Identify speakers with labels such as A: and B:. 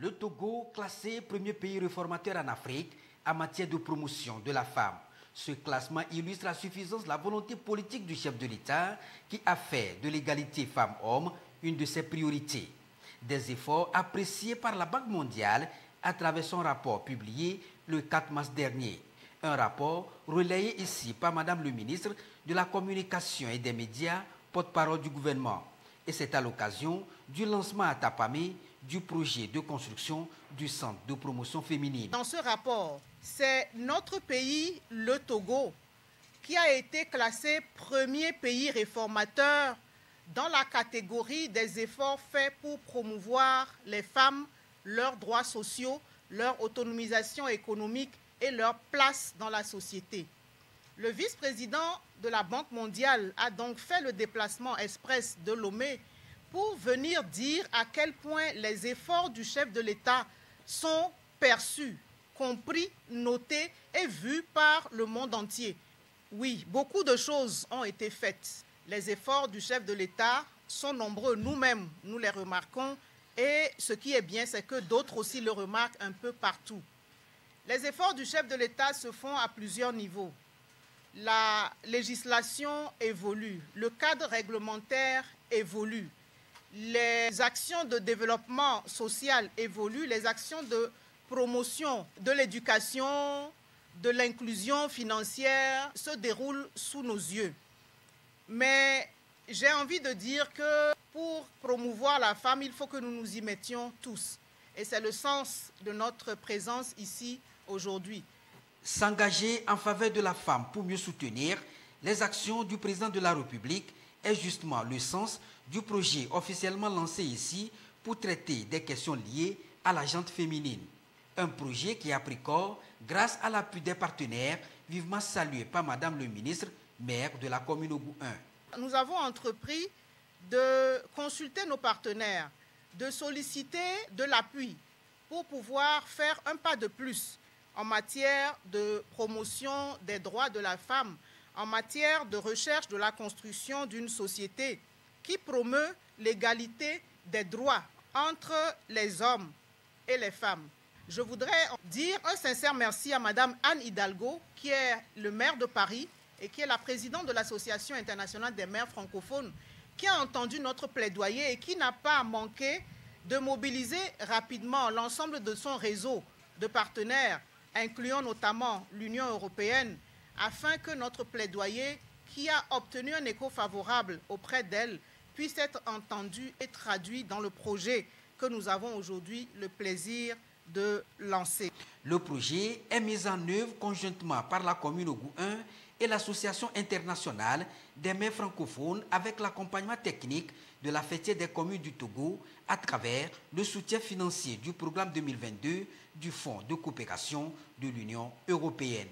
A: Le Togo, classé premier pays réformateur en Afrique en matière de promotion de la femme. Ce classement illustre à suffisance la volonté politique du chef de l'État qui a fait de l'égalité femmes-hommes une de ses priorités. Des efforts appréciés par la Banque mondiale à travers son rapport publié le 4 mars dernier. Un rapport relayé ici par Madame le ministre de la Communication et des Médias, porte-parole du gouvernement. Et c'est à l'occasion du lancement à Tapamé du projet de construction du centre de promotion féminine.
B: Dans ce rapport, c'est notre pays, le Togo, qui a été classé premier pays réformateur dans la catégorie des efforts faits pour promouvoir les femmes, leurs droits sociaux, leur autonomisation économique et leur place dans la société. Le vice-président de la Banque mondiale a donc fait le déplacement express de Lomé pour venir dire à quel point les efforts du chef de l'État sont perçus, compris, notés et vus par le monde entier. Oui, beaucoup de choses ont été faites. Les efforts du chef de l'État sont nombreux, nous-mêmes, nous les remarquons, et ce qui est bien, c'est que d'autres aussi le remarquent un peu partout. Les efforts du chef de l'État se font à plusieurs niveaux. La législation évolue, le cadre réglementaire évolue, les actions de développement social évoluent, les actions de promotion de l'éducation, de l'inclusion financière se déroulent sous nos yeux. Mais j'ai envie de dire que pour promouvoir la femme, il faut que nous nous y mettions tous. Et c'est le sens de notre présence ici aujourd'hui.
A: S'engager en faveur de la femme pour mieux soutenir les actions du président de la République est justement le sens du projet officiellement lancé ici pour traiter des questions liées à la gente féminine. Un projet qui a pris corps grâce à l'appui des partenaires vivement salué par Madame le ministre, maire de la commune Ogou 1.
B: Nous avons entrepris de consulter nos partenaires, de solliciter de l'appui pour pouvoir faire un pas de plus en matière de promotion des droits de la femme, en matière de recherche de la construction d'une société qui promeut l'égalité des droits entre les hommes et les femmes. Je voudrais dire un sincère merci à Madame Anne Hidalgo, qui est le maire de Paris et qui est la présidente de l'Association internationale des maires francophones, qui a entendu notre plaidoyer et qui n'a pas manqué de mobiliser rapidement l'ensemble de son réseau de partenaires, incluant notamment l'Union européenne, afin que notre plaidoyer, qui a obtenu un écho favorable auprès d'elle, puisse être entendu et traduit dans le projet que nous avons aujourd'hui le plaisir de lancer.
A: Le projet est mis en œuvre conjointement par la commune Ogou 1 et l'Association internationale des maires francophones avec l'accompagnement technique de la fêtière des communes du Togo à travers le soutien financier du programme 2022 du Fonds de coopération de l'Union européenne.